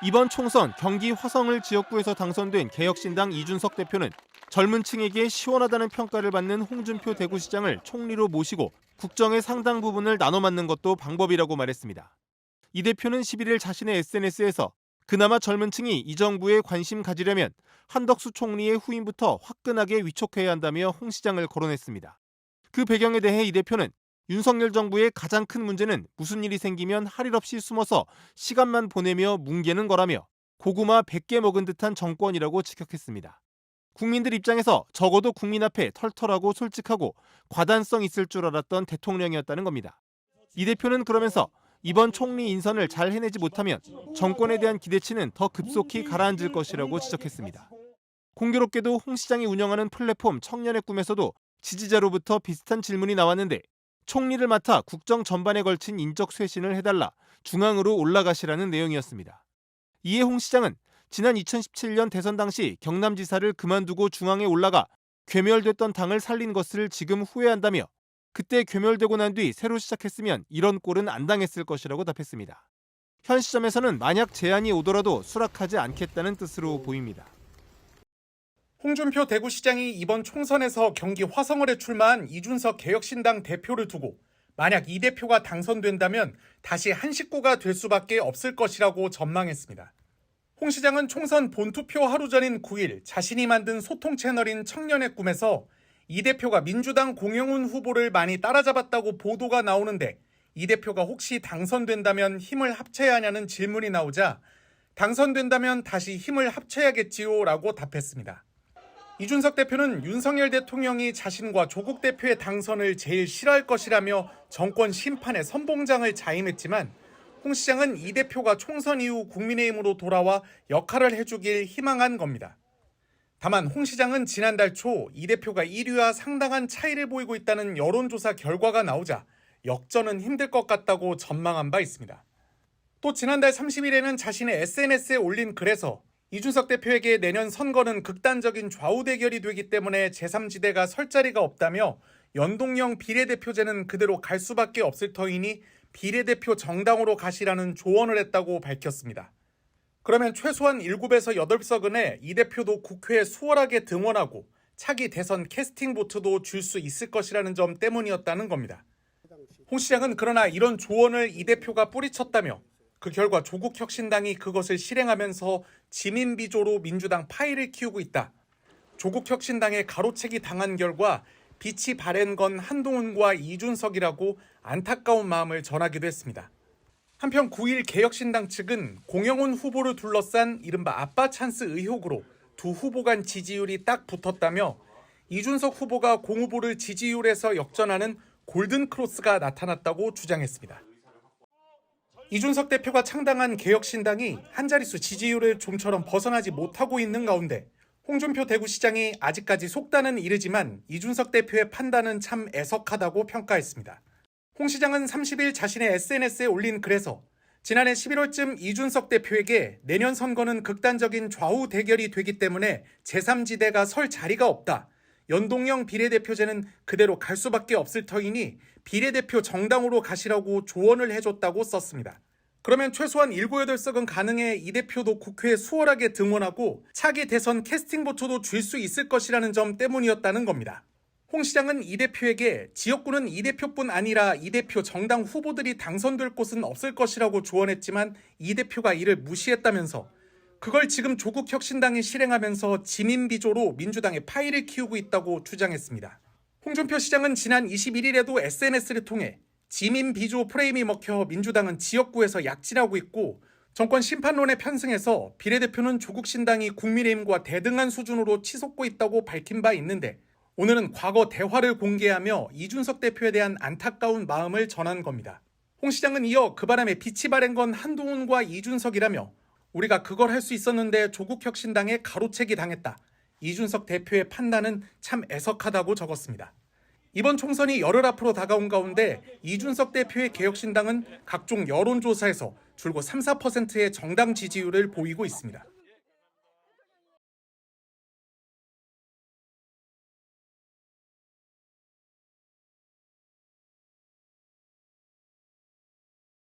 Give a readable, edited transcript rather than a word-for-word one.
이번 총선 경기 화성을 지역구에서 당선된 개혁신당 이준석 대표는 젊은 층에게 시원하다는 평가를 받는 홍준표 대구시장을 총리로 모시고 국정의 상당 부분을 나눠 맡는 것도 방법이라고 말했습니다. 이 대표는 11일 자신의 SNS에서 그나마 젊은 층이 이 정부에 관심 가지려면 한덕수 총리의 후임부터 화끈하게 위촉해야 한다며 홍 시장을 거론했습니다. 그 배경에 대해 이 대표는 윤석열 정부의 가장 큰 문제는 무슨 일이 생기면 할 일 없이 숨어서 시간만 보내며 뭉개는 거라며 고구마 100개 먹은 듯한 정권이라고 직격했습니다. 국민들 입장에서 적어도 국민 앞에 털털하고 솔직하고 과단성 있을 줄 알았던 대통령이었다는 겁니다. 이 대표는 그러면서 이번 총리 인선을 잘 해내지 못하면 정권에 대한 기대치는 더 급속히 가라앉을 것이라고 지적했습니다. 공교롭게도 홍 시장이 운영하는 플랫폼 청년의 꿈에서도 지지자로부터 비슷한 질문이 나왔는데 총리를 맡아 국정 전반에 걸친 인적 쇄신을 해달라 중앙으로 올라가시라는 내용이었습니다. 이에 홍 시장은 지난 2017년 대선 당시 경남지사를 그만두고 중앙에 올라가 괴멸됐던 당을 살린 것을 지금 후회한다며 그때 괴멸되고 난 뒤 새로 시작했으면 이런 꼴은 안 당했을 것이라고 답했습니다. 현 시점에서는 만약 제안이 오더라도 수락하지 않겠다는 뜻으로 보입니다. 홍준표 대구시장이 이번 총선에서 경기 화성을에 출마한 이준석 개혁신당 대표를 두고 만약 이 대표가 당선된다면 다시 한 식구가 될 수밖에 없을 것이라고 전망했습니다. 홍 시장은 총선 본투표 하루 전인 9일 자신이 만든 소통 채널인 청년의 꿈에서 이 대표가 민주당 공영훈 후보를 많이 따라잡았다고 보도가 나오는데 이 대표가 혹시 당선된다면 힘을 합쳐야 하냐는 질문이 나오자 당선된다면 다시 힘을 합쳐야겠지요 라고 답했습니다. 이준석 대표는 윤석열 대통령이 자신과 조국 대표의 당선을 제일 싫어할 것이라며 정권 심판의 선봉장을 자임했지만 홍 시장은 이 대표가 총선 이후 국민의힘으로 돌아와 역할을 해주길 희망한 겁니다. 다만 홍 시장은 지난달 초 이 대표가 1위와 상당한 차이를 보이고 있다는 여론조사 결과가 나오자 역전은 힘들 것 같다고 전망한 바 있습니다. 또 지난달 30일에는 자신의 SNS에 올린 글에서 이준석 대표에게 내년 선거는 극단적인 좌우 대결이 되기 때문에 제3지대가 설 자리가 없다며 연동형 비례대표제는 그대로 갈 수밖에 없을 터이니 비례대표 정당으로 가시라는 조언을 했다고 밝혔습니다. 그러면 최소한 7에서 8석은에 이 대표도 국회에 수월하게 등원하고 차기 대선 캐스팅 보트도 줄 수 있을 것이라는 점 때문이었다는 겁니다. 홍 시장은 그러나 이런 조언을 이 대표가 뿌리쳤다며 그 결과 조국혁신당이 그것을 실행하면서 지민비조로 민주당 파이를 키우고 있다. 조국혁신당의 가로채기 당한 결과 빛이 바랜 건 한동훈과 이준석이라고 안타까운 마음을 전하기도 했습니다. 한편 9일 개혁신당 측은 공영훈 후보를 둘러싼 이른바 아빠 찬스 의혹으로 두 후보 간 지지율이 딱 붙었다며 이준석 후보가 공 후보를 지지율에서 역전하는 골든크로스가 나타났다고 주장했습니다. 이준석 대표가 창당한 개혁신당이 한자릿수 지지율을 좀처럼 벗어나지 못하고 있는 가운데 홍준표 대구시장이 아직까지 속단은 이르지만 이준석 대표의 판단은 참 애석하다고 평가했습니다. 홍 시장은 30일 자신의 SNS에 올린 글에서 지난해 11월쯤 이준석 대표에게 내년 선거는 극단적인 좌우 대결이 되기 때문에 제3지대가 설 자리가 없다. 연동형 비례대표제는 그대로 갈 수밖에 없을 터이니 비례대표 정당으로 가시라고 조언을 해줬다고 썼습니다. 그러면 최소한 7, 8석은 가능해 이 대표도 국회에 수월하게 등원하고 차기 대선 캐스팅 보트도 줄 수 있을 것이라는 점 때문이었다는 겁니다. 홍 시장은 이 대표에게 지역구는 이 대표뿐 아니라 이 대표 정당 후보들이 당선될 곳은 없을 것이라고 조언했지만 이 대표가 이를 무시했다면서 그걸 지금 조국혁신당이 실행하면서 지민비조로 민주당의 파이를 키우고 있다고 주장했습니다. 홍준표 시장은 지난 21일에도 SNS를 통해 지민비조 프레임이 먹혀 민주당은 지역구에서 약진하고 있고 정권 심판론에 편승해서 비례대표는 조국신당이 국민의힘과 대등한 수준으로 치솟고 있다고 밝힌 바 있는데 오늘은 과거 대화를 공개하며 이준석 대표에 대한 안타까운 마음을 전한 겁니다. 홍 시장은 이어 그 바람에 빛이 바랜 건 한동훈과 이준석이라며 우리가 그걸 할 수 있었는데 조국혁신당에 가로채기 당했다. 이준석 대표의 판단은 참 애석하다고 적었습니다. 이번 총선이 열흘 앞으로 다가온 가운데 이준석 대표의 개혁신당은 각종 여론조사에서 줄곧 3, 4%의 정당 지지율을 보이고 있습니다.